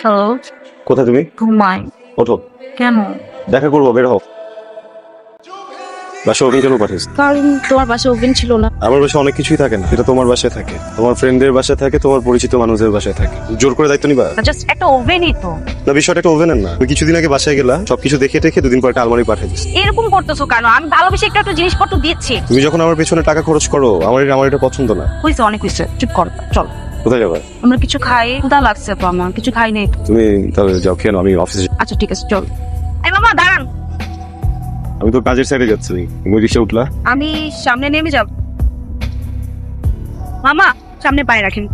Hello, কোথায় তুমি? ঘুমাই। ওঠো, কেন? দেখা করবো, বের হও। বাসা ওভেন কেন পাঠিয়েছ? কারণ তোমার বাসায় ওভেন ছিল না। আমার বাসায় অনেক কিছুই থাকে না, এটা তোমার বাসায় থাকে, তোমার ফ্রেন্ডের বাসায় থাকে, তোমার পরিচিত মানুষের বাসায় থাকে। জোর করে দায়িত্ব নিবা জাস্ট একটা ওভেনই তো। না? বিষয়টা একটা ওভেনের না। তুমি কিছুদিন আগে বাসায় গেলা, সবকিছু দেখে টেখে দুদিন পর একটা আলমারি পাঠিয়ে দিচ্ছি। এরকম করতেছো কেন? আমি ভালোবেসে একটা একটা জিনিসপত্র দিচ্ছি। তুমি যখন আমার পেছনে টাকা খরচ করো, আমার এটা পছন্দ না। হয়েছে, অনেক হয়েছে, চুপ কর। চল, কোথায় যাবে? আমরা কিছু খাই। ক্ষুধা লাগছে তো, আমার কিছু খাই নেই। তুমি তাহলে যাও, খেয়ে নাও, আমি অফিসে। আচ্ছা ঠিক আছে, চল। এই মামা দাঁড়ান, আমি তো কাজের সাইডে যাচ্ছি। তুমি রিক্সা উঠলা? আমি সামনে নেমে যাব। মামা সামনে পায়ে রাখেন।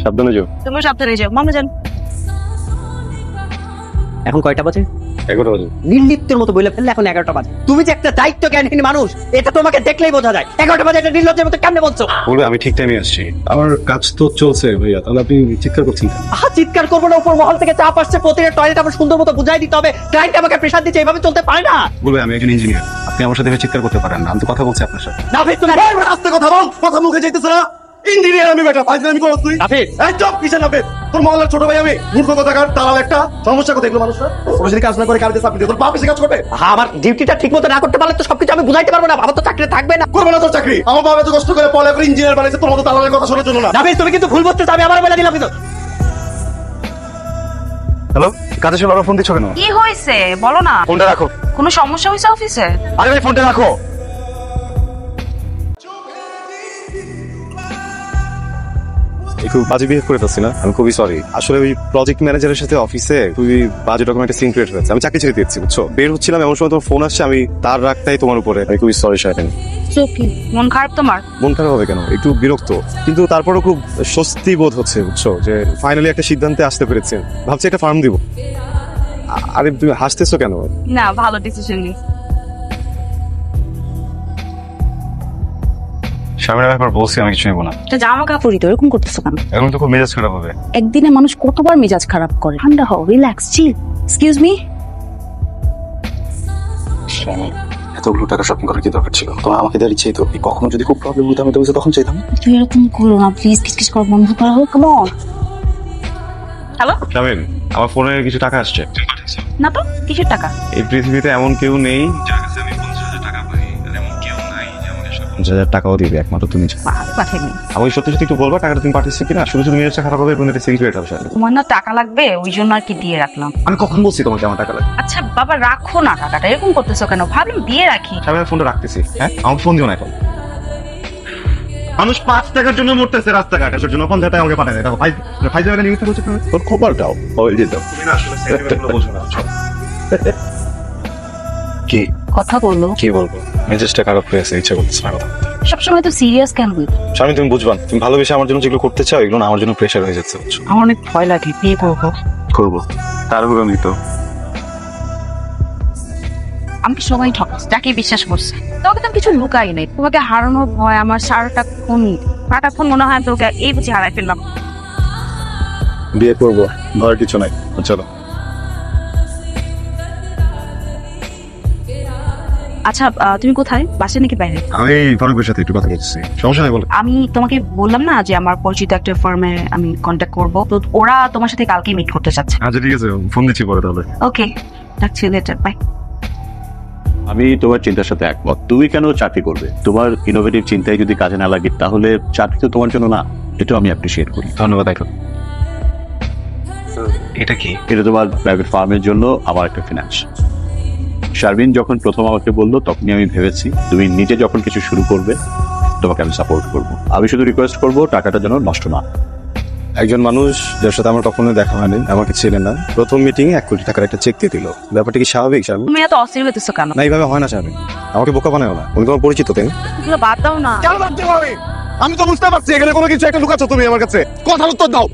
সাবধানে যাও। তুমি সাবধানে যাও মামা, যান। এখন কয়টা বাজে? 11টা বাজে। নির্লিপ্তের মতো বলে ফেললে এখন 11টা বাজে। তুমি যে একটা দায়িত্ব জ্ঞানহীন মানুষ, এটা তোমাকে দেখলেই বোঝা যায়। 11টা বাজে এটা নির্লজ্জের মতো কেমনে বলছো? বলবে আমি ঠিক টাইমে আসছি। আমার কাজ তো চলছে ভাইয়া, তাহলে আপনি চিৎকার করছেন কেন? চিৎকার করবো না, উপর মহল থেকে চাপ আসছে, প্রতিটা টয়লেট আমার সুন্দর মতো বুঝাই দিতে হবে। ক্লায়েন্ট আমাকে প্রেশার দিচ্ছে, এইভাবে চলতে পারে না। বলবে আমি একজন ইঞ্জিনিয়ার, আপনি আমার সাথে চিৎকার করতে পারেন না, আমি তো কথা বলছি আপনার সাথে। নাফিস তুমি আস্তে কথা বল, কথা মুখে যাইতেছে না। ইঞ্জিনিয়ার আমি বেটা, ফাইজলামি করছ তুই? নাফিস এই চুপ, কিসের নাফিস? তোর মহল্লার ছোট ভাই আমি, মূর্খ কথাকার, দালাল একটা। সমস্যা কোথায় এগুলো মানুষরা? ওরা যদি কাজ না করে কার দিয়ে চাকরি দিয়ে, তোর বাপ এসে কাজ করবে? আমার ডিউটিটা ঠিক মতো না করতে পারলে তো সবকিছু আমি বুঝাইতে পারবো না। বাবা তো চাকরি থাকবে না। করবে না তোর চাকরি? আমার বাবা এত কষ্ট করে পড়ালেখা করে ইঞ্জিনিয়ার বানিয়েছে, তোর মতো দালালের কথা শোনার জন্য না। নাফিস তুমি কিন্তু ভুল বুঝতেছো, আমি আবার বলে দিলাম কিন্তু। হ্যালো, কাজে ছিল, ফোন দিচ্ছ কেন? কি হয়েছে বলো না। ফোনটা রাখো। কোনো সমস্যা হয়েছে অফিসে? আরে ভাই ফোনটা রাখো। একটু বাজে বিহেভ করে ফেলছি না? আমি খুবই সরি। আসলে ওই প্রজেক্ট ম্যানেজারের সাথে অফিসে খুবই বাজে রকম একটা সিন ক্রিয়েট হয়েছে। আমি চাকরি ছেড়ে দিচ্ছি, বুঝছো? বের হচ্ছিলাম এমন সময় তোমার ফোন আসছে, আমি তার রাগটাই তোমার উপরে। আমি খুবই সরি শাহিন। চোখি মন খারাপ তোমার? মন খারাপ হবে কেন? একটু বিরক্ত, কিন্তু তারপরও খুব স্বস্তি বোধ হচ্ছে, বুঝছো, যে ফাইনালি একটা সিদ্ধান্তে আসতে পেরেছি। ভাবছি একটা ফার্ম দিব। আরে তুমি হাসতেছো কেন? না, ভালো ডিসিশন নিস। স্বামীর ব্যাপার বলছি, আমি কিছু নেবো না। এটা জামা কাপড়ই তো, এরকম করতেছো কেন? এখন তো খুব মেজাজ খারাপ হবে। একদিনে মানুষ কতবার মেজাজ খারাপ করে? ঠান্ডা হও, রিল্যাক্স, চিল। Excuse me. এতগুলো টাকা শপিং করার কি দরকার ছিল? তোমার আমাকে দেওয়ার ইচ্ছেই তো। কখনো যদি খুব প্রবলেম হতো আমি তোমাকে তখন চাইতাম। তুই এরকম করো না প্লিজ, কিসকিস করা বন্ধ করা হোক। Come on. হ্যালো শামিম, আমার ফোনে কিছু টাকা আসছে। না তো, কিসের টাকা? এই পৃথিবীতে এমন কেউ নেই যার কাছে আমি 50,000 টাকা পাই, এমন কেউ নাই যে আমাকে 50,000 টাকাও দিবে, একমাত্র তুমি। পাঠাইনি। আমি সত্যি সত্যি একটু বলবা টাকাটা তুমি পাঠিয়েছো কিনা? শুধু শুধু মেজাজটা খারাপ হবে, কোনো একটা সিক্রেট হবে। তোমার না টাকা লাগবে, ওই জন্য আর কি দিয়ে রাখলাম। আমি কখন বলছি তোমাকে আমার টাকা লাগবে? আচ্ছা বাবা, রাখো না টাকাটা, এরকম করতেছো কেন? ভাবলাম দিয়ে রাখি। শামিম, ফোনটা রাখতেছি। হ্যাঁ, আমার ফোন দিও না এখন। মানুষ 5 টাকার জন্য মরতেছে রাস্তাঘাটে, এর জন্য 50,000 টাকা আমাকে পাঠায়। দেখো ভাই, ভাই যাবে নিউজটা বলছে তোর খবরটাও ওই যে দাও। তুমি না আসলে সেন্টিমেন্টগুলো বোঝো না। কি কথা বলো। কি বলবো? মেজাজটা খারাপ হয়েছে, ইচ্ছা করতেছে না কথা বলতে। সবসময় তো সিরিয়াস কেন হই? স্বামী, তুমি বুঝবা না। তুমি ভালোবেসে আমার জন্য যেগুলো করতে চাও, এগুলো না আমার জন্য প্রেশার হয়ে যাচ্ছে, বুঝছো? আমার অনেক ভয় লাগে। বিয়ে করবো। করবো, তারপরে আমি তো আমাকে সবাই ঠকাচ্ছে, যাকে বিশ্বাস করছে। তোমাকে তো আমি কিছু লুকাই নাই। তোমাকে হারানোর ভয় আমার সারাটা মনে হয় তোকে এই বুঝি হারাই ফেললাম। বিয়ে করবো, ভয়ের কিছু নাই। চলো। আচ্ছা তুমি কোথায়? বাসায় নাকি বাইরে? আমি ফারুকের সাথে একটু কথা বলছি, সমস্যা নাই বলো। আমি তোমাকে বললাম না যে আমার পরিচিত একটা ফার্মে আমি কন্ট্যাক্ট করব, তো ওরা তোমার সাথে কালকে মিট করতে চাচ্ছে। আচ্ছা ঠিক আছে, ফোন দিচ্ছি পরে তাহলে। ওকে, রাখছি, লেটার, বাই। আমি তোমার চিন্তার সাথে একমত। তুমি কেন চাকরি করবে? তোমার ইনোভেটিভ চিন্তায় যদি কাজে না লাগে তাহলে চাকরি তো তোমার জন্য না। এটা আমি অ্যাপ্রিশিয়েট করি। ধন্যবাদ। এটা কি? এটা তোমার প্রাইভেট ফার্মের জন্য আমার একটা ফিনান্স। শারমিন যখন প্রথম আমাকে বললো তখনই আমি ভেবেছি তুমি নিজে যখন কিছু শুরু করবে তোমাকে আমি সাপোর্ট করবো। আমি শুধু রিকোয়েস্ট করবো টাকাটা যেন নষ্ট না। একজন মানুষ যার সাথে আমার কখনো দেখা হয়নি, আমাকে চেনে না, প্রথম মিটিং এ 1 কোটি টাকার একটা চেক দিয়ে দিল। ব্যাপারটা কি স্বাভাবিক শারমিন? তুমি এত অস্থির হইতেছো কেন? না, এইভাবে হয় না শারমিন। আমাকে বোকা বানাও না, আমি তোমার পরিচিত। তাই এগুলো বাদ দাও না। কেন ভাবতে পারবি? আমি তো বুঝতে পারছি এখানে কোনো কিছু একটা লুকাচ্ছ তুমি আমার কাছে। কথার উত্তর দাও।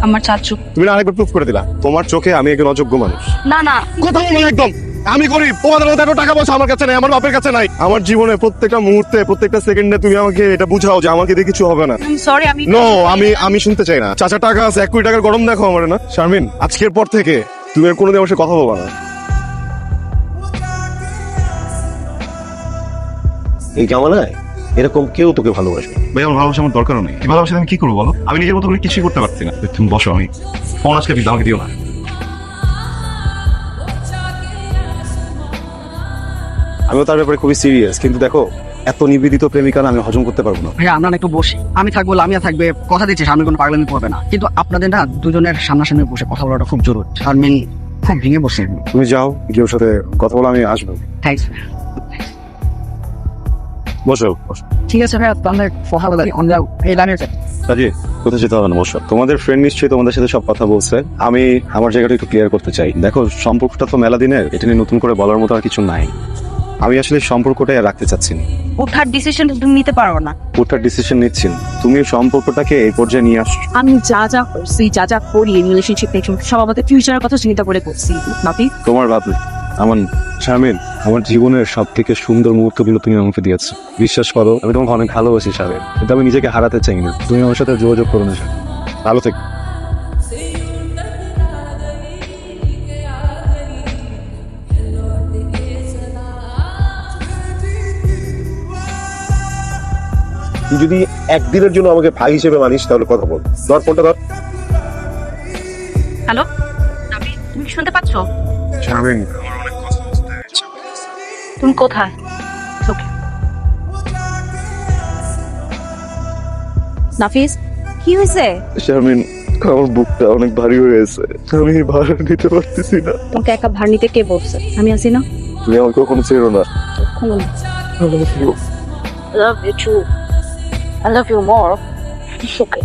আমার চাচু। তুমি না আরেকবার প্রুফ করে দিলা তোমার চোখে আমি একজন অযোগ্য মানুষ। না না, কথা বলো একদম। আমি গরিব, তোমাদের মতো এত টাকা পয়সা আমার কাছে নাই, আমার বাপের কাছে নাই। আমার জীবনে প্রত্যেকটা মুহূর্তে, প্রত্যেকটা সেকেন্ডে তুমি আমাকে এটা বুঝাও যে আমাকে দিয়ে কিছু হবে না। সরি। আমি নো, আমি শুনতে চাই না। চাচা টাকা আছে, 1 কোটি টাকার গরম দেখো আমার না। শারমিন, আজকের পর থেকে তুমি আর কোনোদিন আমার সাথে কথা বলবা না। এই জামানায় এরকম কেউ তোকে ভালোবাসবে। ভাই আমার ভালোবাসা আমার দরকারও নেই। এই ভালোবাসা আমি কি করবো বলো? আমি নিজের মতো করে কিছুই করতে পারছি না। তুমি বসো, আমি ফোন আজকে দিতে আমাকে দিও না। আমিও তার ব্যাপারে খুবই সিরিয়াস, কিন্তু দেখো এত নিবেদিত প্রেমিকা না আমি হজম করতে পারবো না। ভাইয়া আমরা না একটু বসি, আমি থাকবো লামিয়া থাকবে, কথা দিচ্ছি সামনে কোনো পাগলামি করবে না, কিন্তু আপনাদের না দুজনের সামনাসামনি বসে কথা বলাটা খুব জরুরি। শারমিন খুব ভেঙে বসে। তুমি যাও, গিয়ে ওর সাথে কথা বলে আমি আসবো। থ্যাংকস। বসো বসো। ঠিক আছে ভাইয়া, তাহলে কথা বলা এই লামিয়া কাজে কোথায় যেতে হবে না, বসো। তোমাদের ফ্রেন্ড নিশ্চয়ই তোমাদের সাথে সব কথা বলছে। আমি আমার জায়গাটা একটু ক্লিয়ার করতে চাই। দেখো সম্পর্কটা তো মেলা দিনের, এটা নিয়ে নতুন করে বলার মতো আর কিছু নাই। আমি আসলে সম্পর্কটাই আর রাখতে চাচ্ছি না। ওঠার ডিসিশন তুমি নিতে পারো না। ওটার ডিসিশন নিচ্ছি না। তুমি সম্পর্কটাকে এই পর্যায়ে নিয়ে আসছো। আমি যা যা করছি, যা যা করি রিলেশনশিপ থেকে সব আমাদের ফিউচারের কথা চিন্তা করে করছি। নাতি তোমার ভাবলে আমার শারমিন, আমার জীবনের সব থেকে সুন্দর মুহূর্তগুলো তুমি আমাকে দিয়েছো। বিশ্বাস করো আমি তোমাকে অনেক ভালোবাসি শারমিন, কিন্তু আমি নিজেকে হারাতে চাই না। তুমি আমার সাথে যোগাযোগ করো না শারমিন। ভালো থেকো। তুই যদি একদিনের জন্য আমাকে ভাই হিসেবে মানিস তাহলে কথা বল। ধর ফোনটা ধর। হ্যালো নাতি, তুমি কি শুনতে পাচ্ছ? শারমিন, তুমি কোথায়? ওকে নাফিস, কি হয়েছে? শারমিন, আমার বুকটা অনেক ভারী হয়ে গেছে, আমি ভার নিতে পারতেছি না। তোমাকে একা ভার নিতে কে বলছে? আমি আছি না। তুমি আমাকে কখনো ছেড়ো না। কখনো না। I love you too. I love you more. It's okay.